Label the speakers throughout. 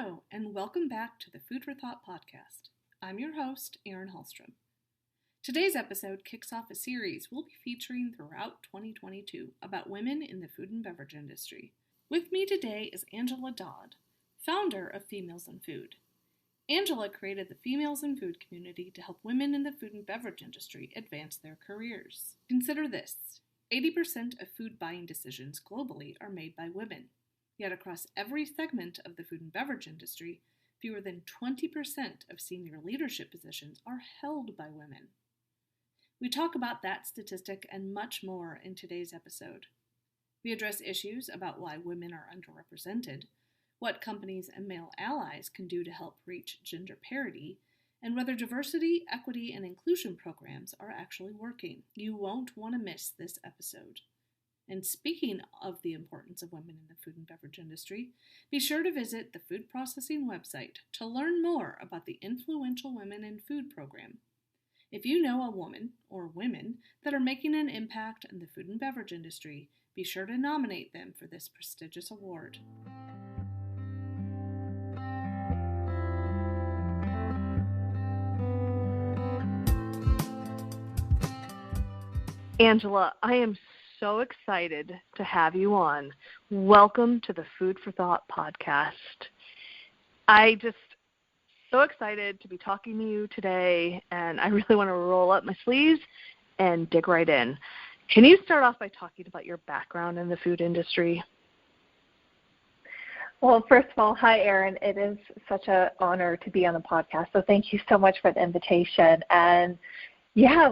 Speaker 1: Hello, and welcome back to the Food for Thought podcast. I'm your host, Erin Hallstrom. Today's episode kicks off a series we'll be featuring throughout 2022 about women in the food and beverage industry. With me today is Angela Dodd, founder of Females in Food. Angela created the Females in Food community to help women in the food and beverage industry advance their careers. Consider this: 80% of food buying decisions globally are made by women. Yet across every segment of the food and beverage industry, fewer than 20% of senior leadership positions are held by women. We talk about that statistic and much more in today's episode. We address issues about why women are underrepresented, what companies and male allies can do to help reach gender parity, and whether diversity, equity, and inclusion programs are actually working. You won't want to miss this episode. And speaking of the importance of women in the food and beverage industry, be sure to visit the food processing website to learn more about the Influential Women in Food program. If you know a woman or women that are making an impact in the food and beverage industry, be sure to nominate them for this prestigious award.
Speaker 2: Angela, I am so excited to have you on. Welcome to the Food for Thought podcast. I just so excited to be talking to you today, and I really want to roll up my sleeves and dig right in. Can you start off by talking about your background in the food industry?
Speaker 3: Well, first of all, hi, Erin. It is such an honor to be on the podcast, so thank you so much for the invitation. And yeah,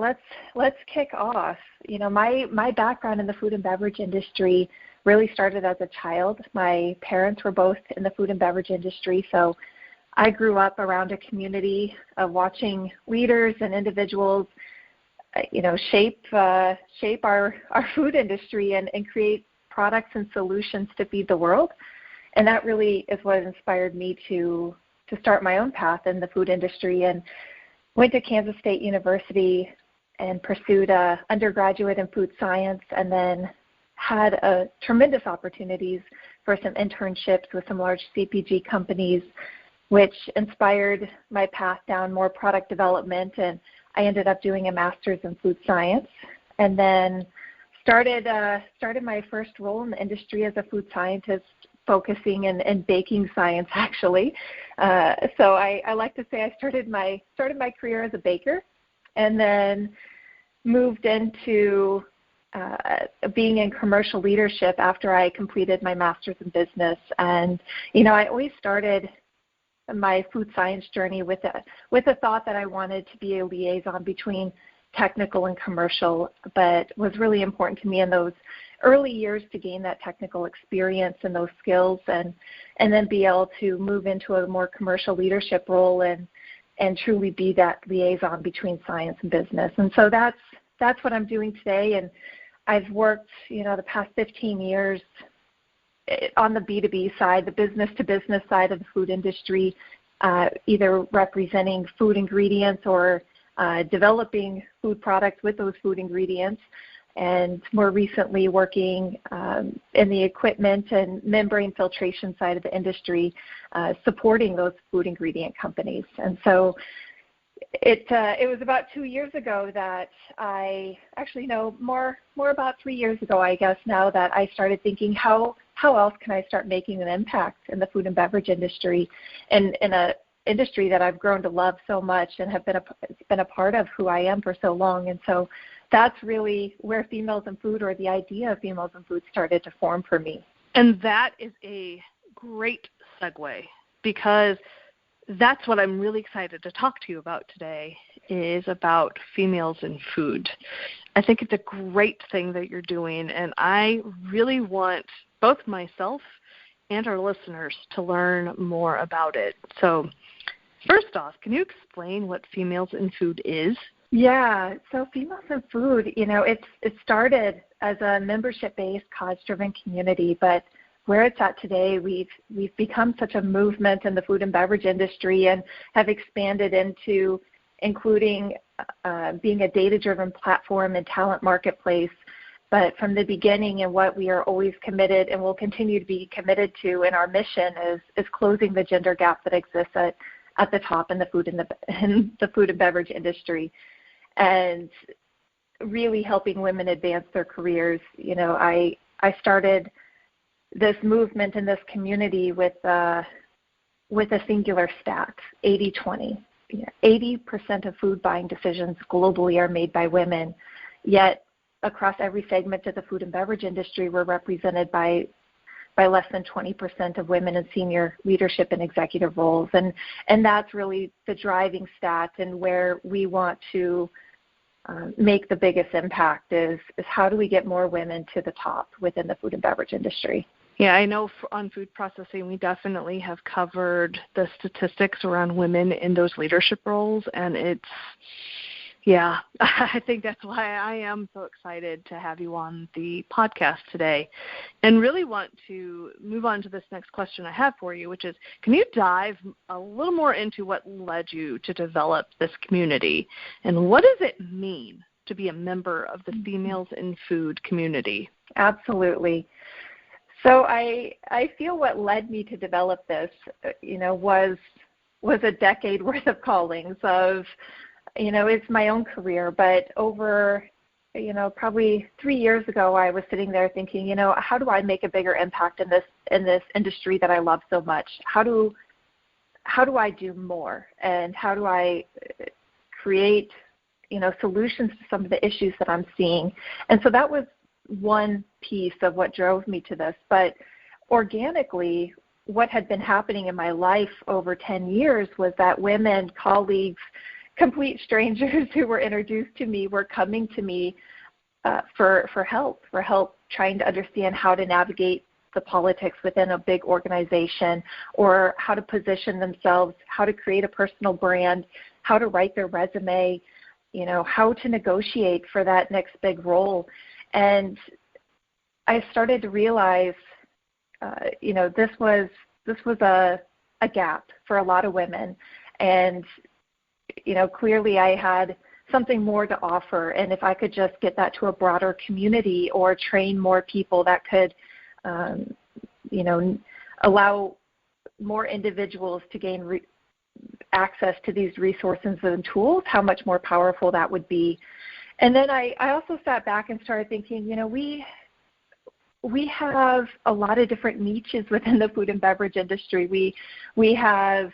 Speaker 3: let's kick off. You know, my background in the food and beverage industry really started as a child. My parents were both in the food and beverage industry, so I grew up around a community of watching leaders and individuals, shape our food industry and create products and solutions to feed the world. And that really is what inspired me to start my own path in the food industry, and went to Kansas State University and pursued undergraduate in food science, and then had tremendous opportunities for some internships with some large CPG companies, which inspired my path down more product development. And I ended up doing a master's in food science, and then started my first role in the industry as a food scientist, focusing in baking science, actually. So I like to say I started my career as a baker, and then moved into being in commercial leadership after I completed my master's in business. And I always started my food science journey with a thought that I wanted to be a liaison between technical and commercial, but was really important to me in those early years to gain that technical experience and those skills, and then be able to move into a more commercial leadership role and truly be that liaison between science and business. And so that's what I'm doing today. And I've worked, the past 15 years on the B2B side, the business-to-business side of the food industry, either representing food ingredients or developing food products with those food ingredients, and more recently working in the equipment and membrane filtration side of the industry, supporting those food ingredient companies. And so it was about 2 years ago that more about 3 years ago, I guess now, that I started thinking, how else can I start making an impact in the food and beverage industry, and in a industry that I've grown to love so much and have been a part of who I am for so long. And so that's really where Females in Food, or the idea of Females in Food, started to form for me.
Speaker 2: And that is a great segue, because that's what I'm really excited to talk to you about today, is about Females in Food. I think it's a great thing that you're doing, and I really want both myself and our listeners to learn more about it. So first off, can you explain what Females in Food is?
Speaker 3: Yeah, so Females in Food, it started as a membership-based, cause-driven community, but where it's at today, we've become such a movement in the food and beverage industry, and have expanded into including being a data-driven platform and talent marketplace, But from the beginning, and what we are always committed and will continue to be committed to in our mission is closing the gender gap that exists at the top in the food and beverage industry, and really helping women advance their careers. I started this movement in this community with a singular stat: 80-20. 80% of food buying decisions globally are made by women, yet across every segment of the food and beverage industry, we're represented by less than 20% of women in senior leadership and executive roles. And that's really the driving stat, and where we want to make the biggest impact is how do we get more women to the top within the food and beverage industry.
Speaker 2: Yeah, I know on food processing, we definitely have covered the statistics around women in those leadership roles, and I think that's why I am so excited to have you on the podcast today, and really want to move on to this next question I have for you, which is, can you dive a little more into what led you to develop this community, and what does it mean to be a member of the Females in Food community?
Speaker 3: Absolutely. So I feel what led me to develop this, was a decade worth of callings of, it's my own career. But over, probably 3 years ago, I was sitting there thinking, how do I make a bigger impact in this industry that I love so much? How do I do more? And how do I create, solutions to some of the issues that I'm seeing? And so that was one piece of what drove me to this. But organically, what had been happening in my life over 10 years was that women, colleagues, complete strangers who were introduced to me were coming to me for help trying to understand how to navigate the politics within a big organization, or how to position themselves, how to create a personal brand, how to write their resume, how to negotiate for that next big role. And I started to realize, this was a gap for a lot of women, and clearly I had something more to offer. And if I could just get that to a broader community, or train more people that could, allow more individuals to gain access to these resources and tools, how much more powerful that would be. And then I also sat back and started thinking, we have a lot of different niches within the food and beverage industry. We have,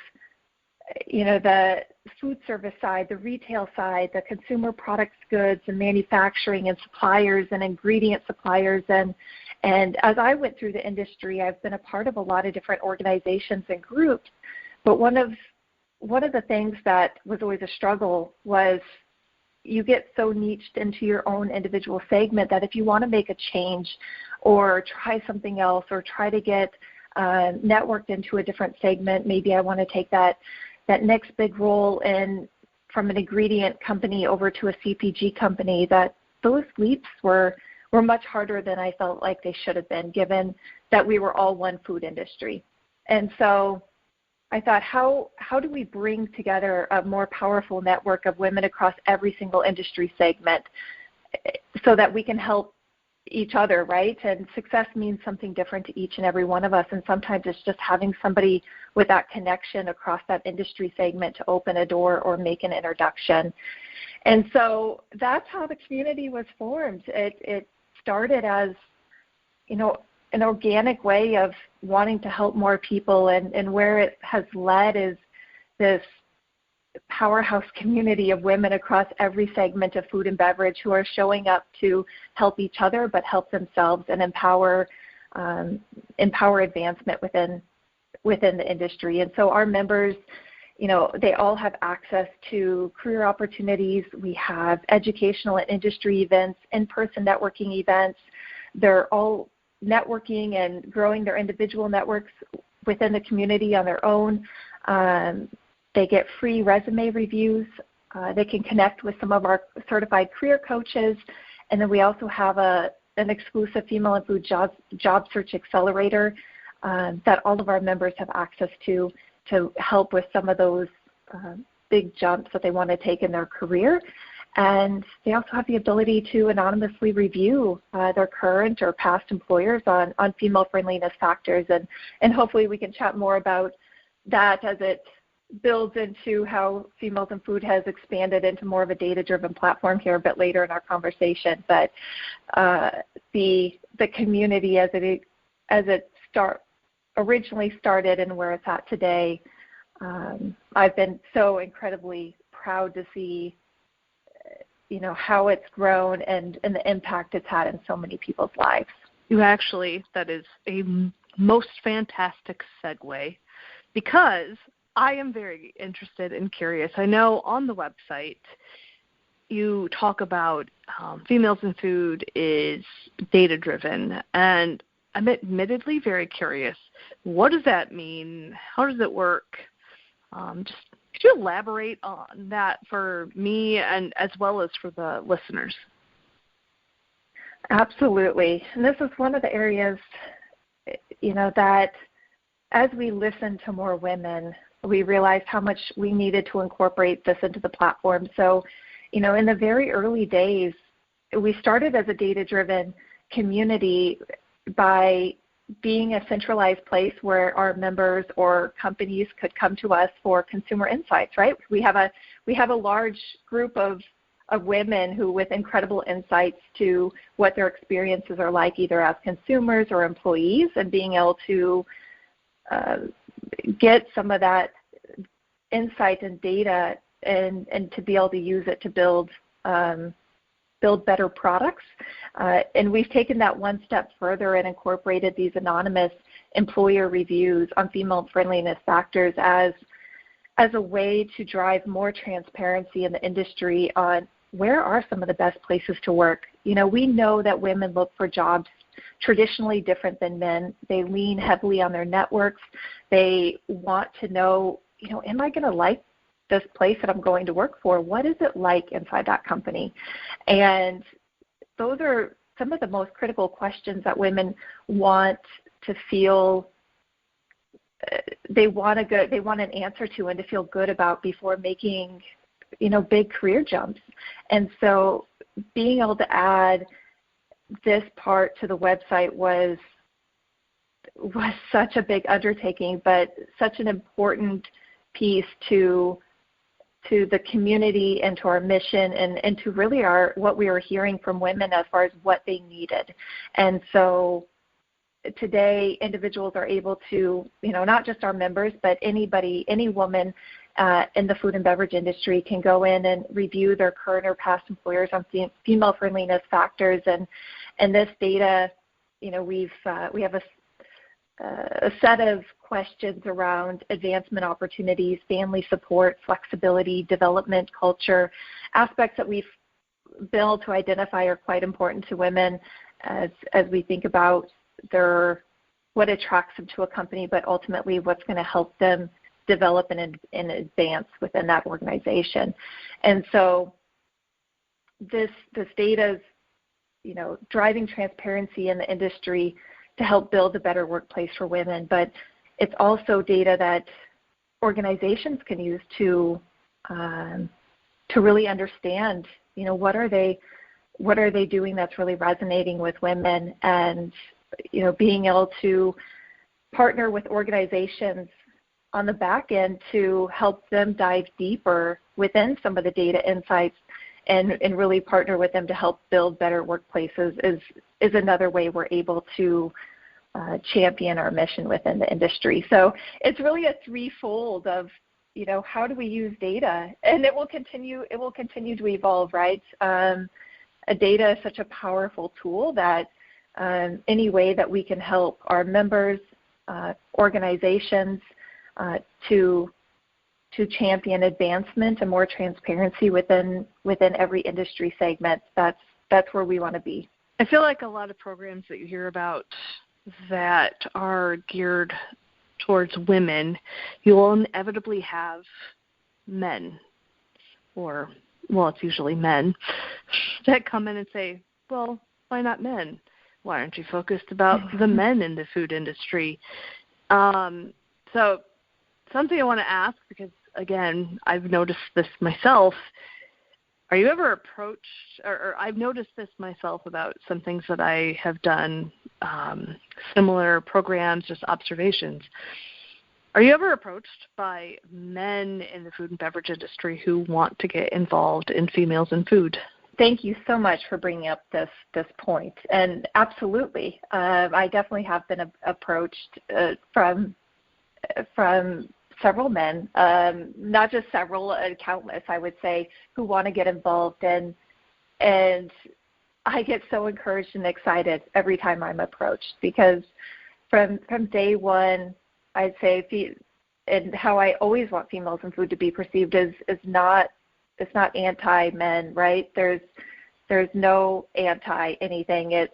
Speaker 3: the food service side, the retail side, the consumer products goods and manufacturing and suppliers and ingredient suppliers. And as I went through the industry, I've been a part of a lot of different organizations and groups. But one of the things that was always a struggle was you get so niched into your own individual segment that if you want to make a change or try something else, or try to get networked into a different segment, maybe I want to take that next big role from an ingredient company over to a CPG company, that those leaps were much harder than I felt like they should have been, given that we were all one food industry. And so I thought, how do we bring together a more powerful network of women across every single industry segment so that we can help each other, right? And success means something different to each and every one of us. And sometimes it's just having somebody with that connection across that industry segment to open a door or make an introduction. And so that's how the community was formed. It started as, an organic way of wanting to help more people, and where it has led is this powerhouse community of women across every segment of food and beverage who are showing up to help each other, but help themselves and empower advancement within the industry. And so our members, they all have access to career opportunities. We have educational and industry events, in-person networking events. They're all networking and growing their individual networks within the community on their own. They get free resume reviews. They can connect with some of our certified career coaches. And then we also have an exclusive Female in Food job search accelerator that all of our members have access to help with some of those big jumps that they want to take in their career. And they also have the ability to anonymously review their current or past employers on female friendliness factors. And hopefully we can chat more about that as it builds into how Females in Food has expanded into more of a data-driven platform here a bit later in our conversation. But the community as it originally started and where it's at today, I've been so incredibly proud to see, how it's grown and the impact it's had in so many people's lives.
Speaker 2: That is a most fantastic segue, because I am very interested and curious. I know on the website you talk about Females in Food is data-driven, and I'm admittedly very curious. What does that mean? How does it work? Could you elaborate on that for me and as well as for the listeners?
Speaker 3: Absolutely. And this is one of the areas, that as we listen to more women, we realized how much we needed to incorporate this into the platform. So, in the very early days, we started as a data-driven community by being a centralized place where our members or companies could come to us for consumer insights, right? We have a large group of women who with incredible insights to what their experiences are like either as consumers or employees, and being able to get some of that insight and data and to be able to use it to build better products. And we've taken that one step further and incorporated these anonymous employer reviews on female friendliness factors as a way to drive more transparency in the industry on where are some of the best places to work. We know that women look for jobs traditionally different than men. They lean heavily on their networks. They want to know, am I going to like this place that I'm going to work for? What is it like inside that company? And those are some of the most critical questions that women want to feel they want an answer to and to feel good about before making, big career jumps. And so being able to add this part to the website was such a big undertaking, but such an important piece to the community and to our mission and to really what we were hearing from women as far as what they needed. And so today individuals are able to, not just our members, but any woman in the food and beverage industry can go in and review their current or past employers on female friendliness factors. And this data, we have a set of questions around advancement opportunities, family support, flexibility, development, culture, aspects that we've built to identify are quite important to women as we think about what attracts them to a company, but ultimately what's going to help them develop and advance within that organization. And so this data is, driving transparency in the industry to help build a better workplace for women, but it's also data that organizations can use to really understand, what are they doing that's really resonating with women, and being able to partner with organizations on the back end to help them dive deeper within some of the data insights and really partner with them to help build better workplaces is another way we're able to champion our mission within the industry. So it's really a threefold of, how do we use data? And it will continue to evolve, right? Data is such a powerful tool that any way that we can help our members, organizations to champion advancement and more transparency within every industry segment, that's where we want to be.
Speaker 2: I feel like a lot of programs that you hear about that are geared towards women, you will inevitably have men, it's usually men, that come in and say, well, why not men? Why aren't you focused about the men in the food industry? So something I want to ask, because, again, I've noticed this myself, Are you ever approached, or I've noticed this myself about some things that I have done, similar programs, just observations. Are you ever approached by men in the food and beverage industry who want to get involved in females in food?
Speaker 3: Thank you so much for bringing up this point. And absolutely, I definitely have been approached from several men, not just several, countless, I would say, who want to get involved. And I get so encouraged and excited every time I'm approached, because from day one, I'd say, and how I always want females in food to be perceived is not, it's not anti-men, right? There's no anti-anything. It's,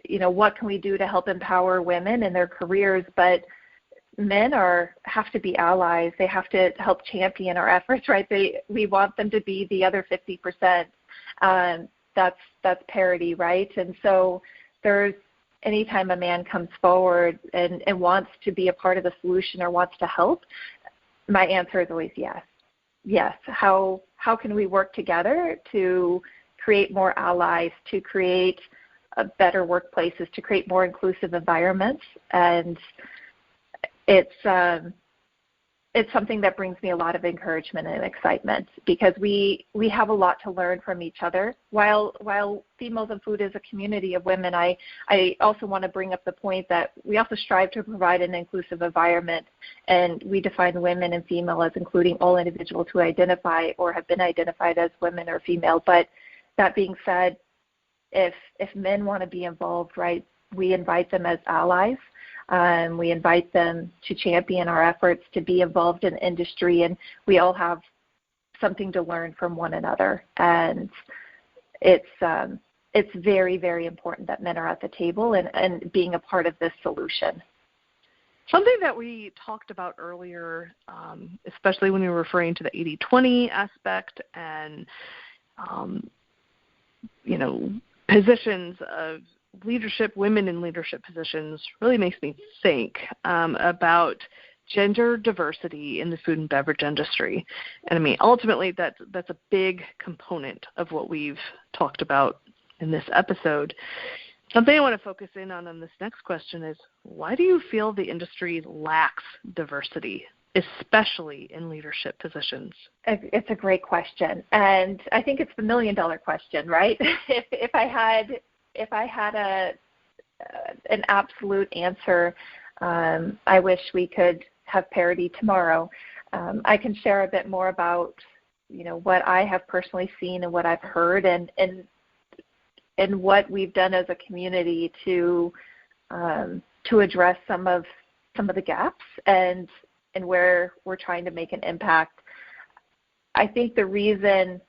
Speaker 3: what can we do to help empower women in their careers? But men have to be allies. They have to help champion our efforts, right? We want them to be the other 50%. That's parity, right? And so anytime a man comes forward and wants to be a part of the solution or wants to help, my answer is always yes. Yes. How can we work together to create more allies, to create better workplaces, to create more inclusive environments? And it's something that brings me a lot of encouragement and excitement, because we have a lot to learn from each other. While Females in Food is a community of women, I also want to bring up the point that we also strive to provide an inclusive environment, and we define women and female as including all individuals who identify or have been identified as women or female. But that being said, if men want to be involved, right, we invite them as allies. We invite them to champion our efforts to be involved in industry, and we all have something to learn from one another. And it's very, very important that men are at the table and being a part of this solution.
Speaker 2: Something that we talked about earlier, especially when we were referring to the 80-20 aspect and, positions of leadership, women in leadership positions, really makes me think about gender diversity in the food and beverage industry. And I mean, ultimately, that's a big component of what we've talked about in this episode. Something I want to focus in on this next question is, why do you feel the industry lacks diversity, especially in leadership positions?
Speaker 3: It's a great question. And I think it's the $1 million question, right? If I had an absolute answer, I wish we could have parity tomorrow. I can share a bit more about, what I have personally seen and what I've heard, and what we've done as a community to address some of the gaps and where we're trying to make an impact. I think the reason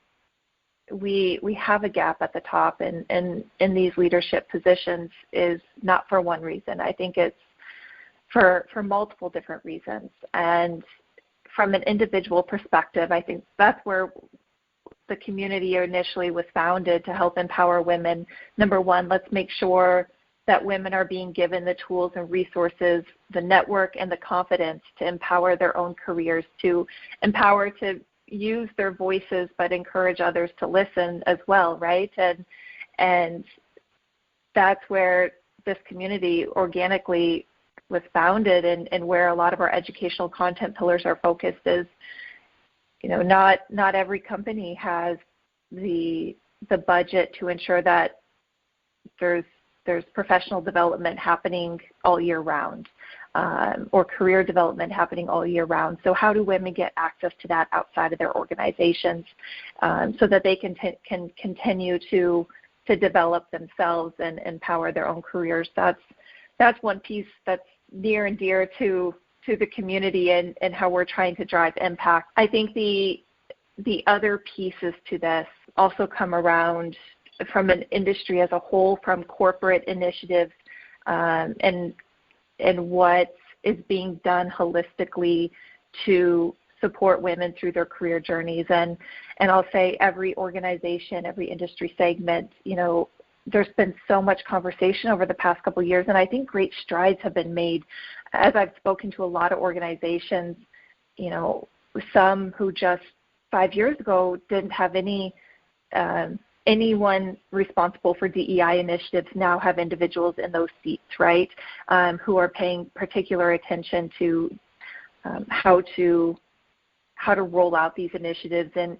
Speaker 3: we have a gap at the top and in these leadership positions is not for one reason. I think it's for multiple different reasons. And from an individual perspective, I think that's where the community initially was founded, to help empower women. Number one, let's make sure that women are being given the tools and resources, the network and the confidence to empower their own careers, to empower to use their voices, but encourage others to listen as well, right? And that's where this community organically was founded, and where a lot of our educational content pillars are focused is, not every company has the budget to ensure that there's professional development happening all year round, or career development happening all year round. So how do women get access to that outside of their organizations, so that they can continue to develop themselves and empower their own careers? That's one piece that's near and dear to the community and how we're trying to drive impact. I think the other pieces to this also come around from an industry as a whole, from corporate initiatives, and what is being done holistically to support women through their career journeys. And I'll say every organization, every industry segment, there's been so much conversation over the past couple of years, and I think great strides have been made. As I've spoken to a lot of organizations, some who just 5 years ago didn't have anyone responsible for DEI initiatives now have individuals in those seats, right, who are paying particular attention to how to roll out these initiatives and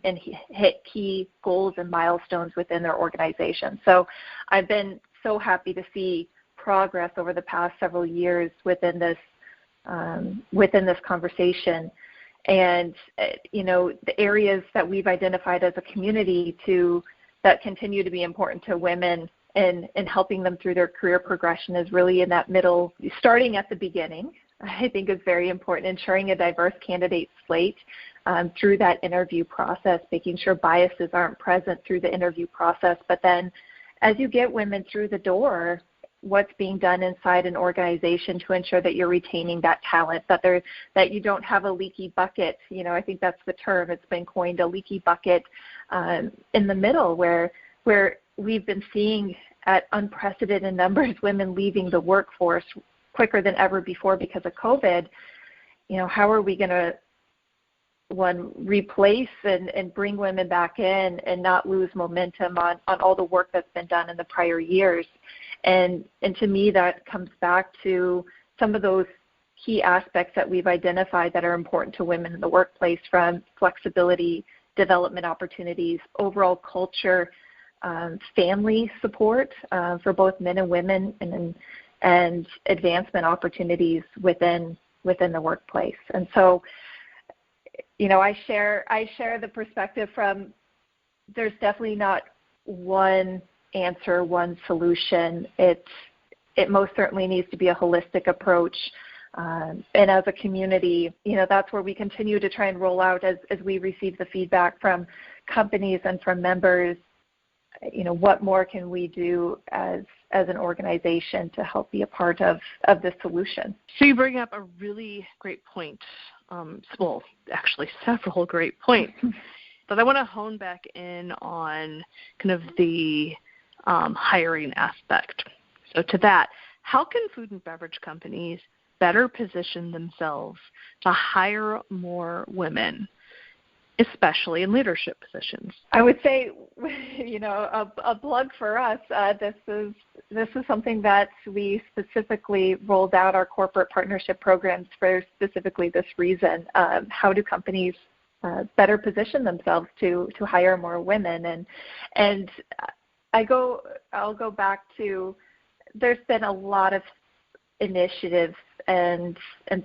Speaker 3: hit key goals and milestones within their organization. So I've been so happy to see progress over the past several years within this conversation. And, the areas that we've identified as a community that continue to be important to women and helping them through their career progression is really in that middle, starting at the beginning, I think is very important, ensuring a diverse candidate slate through that interview process, making sure biases aren't present through the interview process. But then as you get women through the door, what's being done inside an organization to ensure that you're retaining that talent, that you don't have a leaky bucket. I think that's the term. It's been coined, a leaky bucket in the middle where we've been seeing at unprecedented numbers women leaving the workforce quicker than ever before because of COVID. How are we going to, one, replace and bring women back in and not lose momentum on all the work that's been done in the prior years? And to me, that comes back to some of those key aspects that we've identified that are important to women in the workplace, from flexibility, development opportunities, overall culture, family support for both men and women, and advancement opportunities within the workplace. And so, I share the perspective from, there's definitely not one answer, one solution. It most certainly needs to be a holistic approach. And as a community, that's where we continue to try and roll out as we receive the feedback from companies and from members. What more can we do as an organization to help be a part of this solution?
Speaker 2: So you bring up a really great point. Well, actually several great points. But I want to hone back in on kind of the hiring aspect. So to that, how can food and beverage companies better position themselves to hire more women, especially in leadership positions?
Speaker 3: I would say, a plug for us. This is something that we specifically rolled out our corporate partnership programs for specifically this reason. How do companies better position themselves to hire more women? And I'll go back to, there's been a lot of initiatives and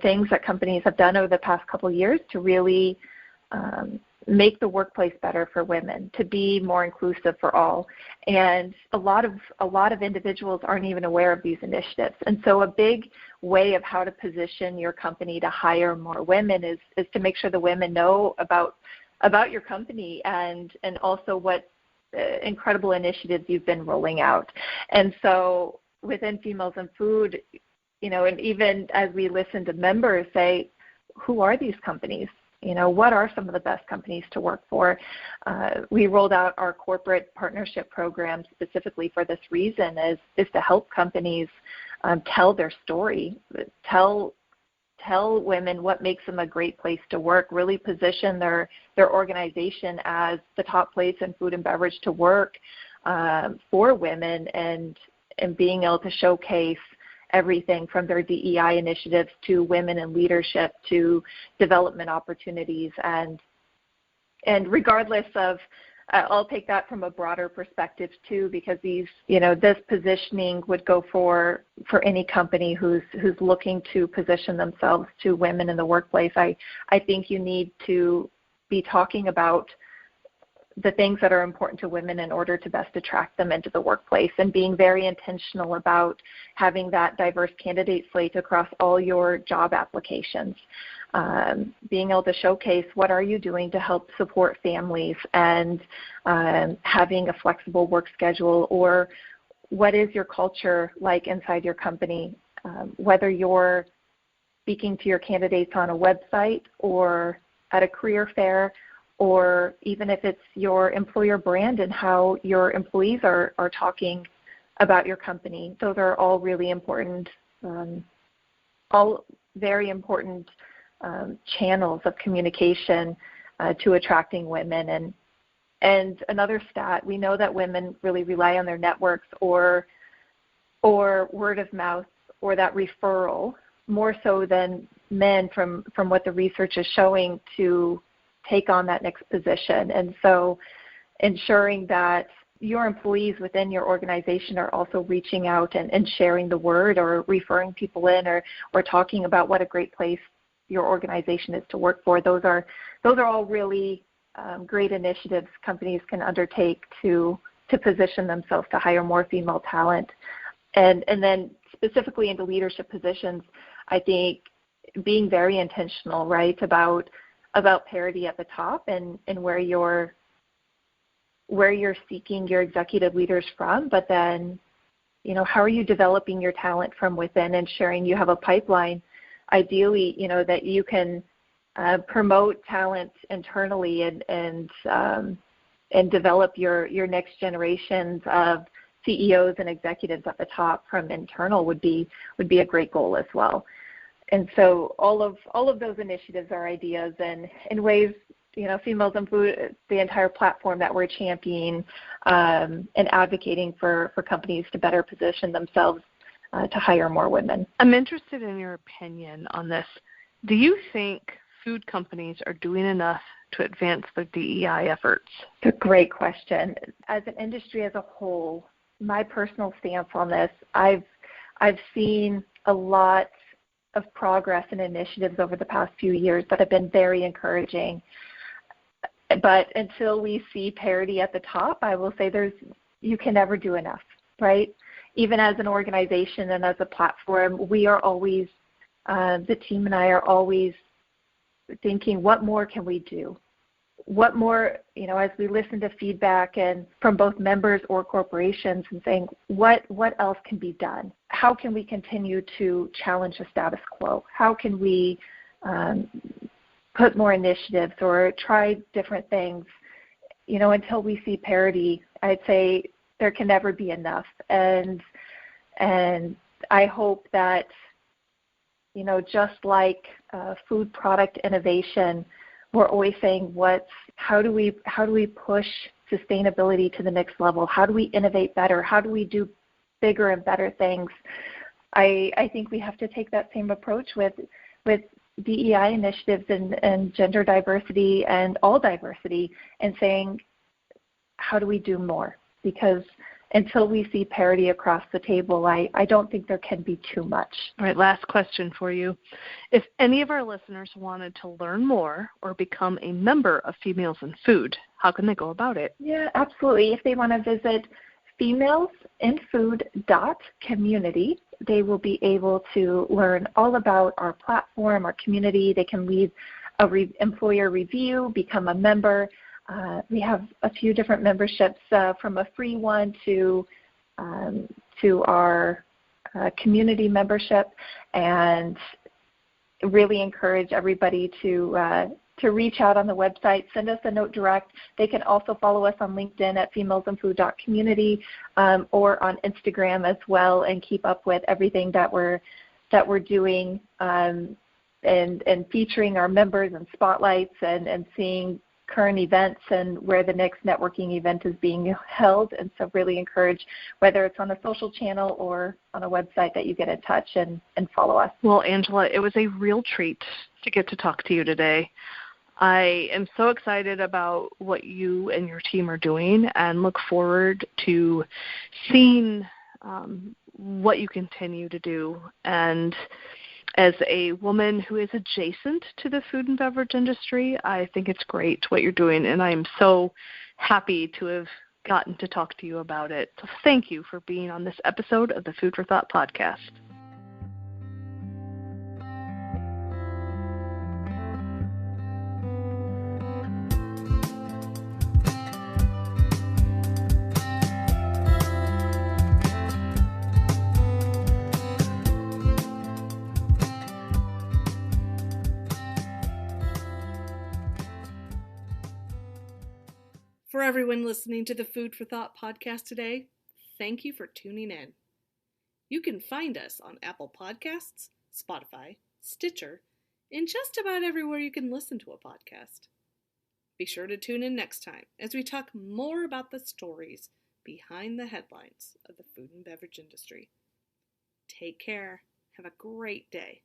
Speaker 3: things that companies have done over the past couple of years to really make the workplace better for women, to be more inclusive for all. And a lot of individuals aren't even aware of these initiatives. And so a big way of how to position your company to hire more women is to make sure the women know about your company and also what incredible initiatives you've been rolling out. And so within Females in Food, and even as we listen to members say, who are these companies? What are some of the best companies to work for? We rolled out our corporate partnership program specifically for this reason, is to help companies tell their story, tell women what makes them a great place to work, really position their organization as the top place in food and beverage to work for women, and being able to showcase everything from their DEI initiatives to women in leadership to development opportunities. And regardless of, I'll take that from a broader perspective too, because this positioning would go for any company who's looking to position themselves to women in the workplace. I think you need to be talking about the things that are important to women in order to best attract them into the workplace, and being very intentional about having that diverse candidate slate across all your job applications. Being able to showcase what are you doing to help support families, and having a flexible work schedule, or what is your culture like inside your company, whether you're speaking to your candidates on a website or at a career fair, or even if it's your employer brand and how your employees are talking about your company. Those are all really important, all very important channels of communication to attracting women. And another stat, we know that women really rely on their networks or word of mouth or that referral more so than men from what the research is showing to take on that next position. And so ensuring that your employees within your organization are also reaching out and sharing the word or referring people in or talking about what a great place your organization is to work for. Those are all really great initiatives companies can undertake to position themselves to hire more female talent. And then specifically into leadership positions, I think being very intentional, right, about parity at the top and where you're seeking your executive leaders from, but then, how are you developing your talent from within, ensuring you have a pipeline, ideally, that you can promote talent internally and develop your next generations of CEOs and executives at the top from internal would be a great goal as well. And so all of those initiatives are ideas and in ways, Females in Food, the entire platform that we're championing and advocating for companies to better position themselves to hire more women.
Speaker 2: I'm interested in your opinion on this. Do you think food companies are doing enough to advance their DEI efforts?
Speaker 3: It's a great question. As an industry as a whole, my personal stance on this, I've seen a lot of progress and initiatives over the past few years that have been very encouraging. But until we see parity at the top, I will say you can never do enough, right? Even as an organization and as a platform, we are always, the team and I are always thinking, what more can we do? What more, as we listen to feedback and from both members or corporations and saying, what else can be done? How can we continue to challenge the status quo? How can we put more initiatives or try different things, until we see parity? I'd say there can never be enough. And I hope that, just like food product innovation, we're always saying how do we push sustainability to the next level? How do we innovate better? How do we do bigger and better things? I think we have to take that same approach with DEI initiatives and gender diversity and all diversity and saying, how do we do more? Because until we see parity across the table, I don't think there can be too much.
Speaker 2: All right, last question for you. If any of our listeners wanted to learn more or become a member of Females in Food, how can they go about it?
Speaker 3: Yeah, absolutely. If they want to visit femalesinfood.community, they will be able to learn all about our platform, our community. They can leave an employer review, become a member. We have a few different memberships from a free one to our community membership, and really encourage everybody to reach out on the website, send us a note direct. They can also follow us on LinkedIn at femalesinfood.community or on Instagram as well, and keep up with everything that we're doing and featuring our members and spotlights and seeing current events and where the next networking event is being held. And so really encourage, whether it's on a social channel or on a website, that you get in touch and follow us.
Speaker 2: Well, Angela, it was a real treat to get to talk to you today. I am so excited about what you and your team are doing and look forward to seeing what you continue to do. And as a woman who is adjacent to the food and beverage industry, I think it's great what you're doing, and I am so happy to have gotten to talk to you about it. So thank you for being on this episode of the Food for Thought podcast.
Speaker 1: For everyone listening to the Food for Thought podcast today, thank you for tuning in. You can find us on Apple Podcasts, Spotify, Stitcher, and just about everywhere you can listen to a podcast. Be sure to tune in next time as we talk more about the stories behind the headlines of the food and beverage industry. Take care. Have a great day.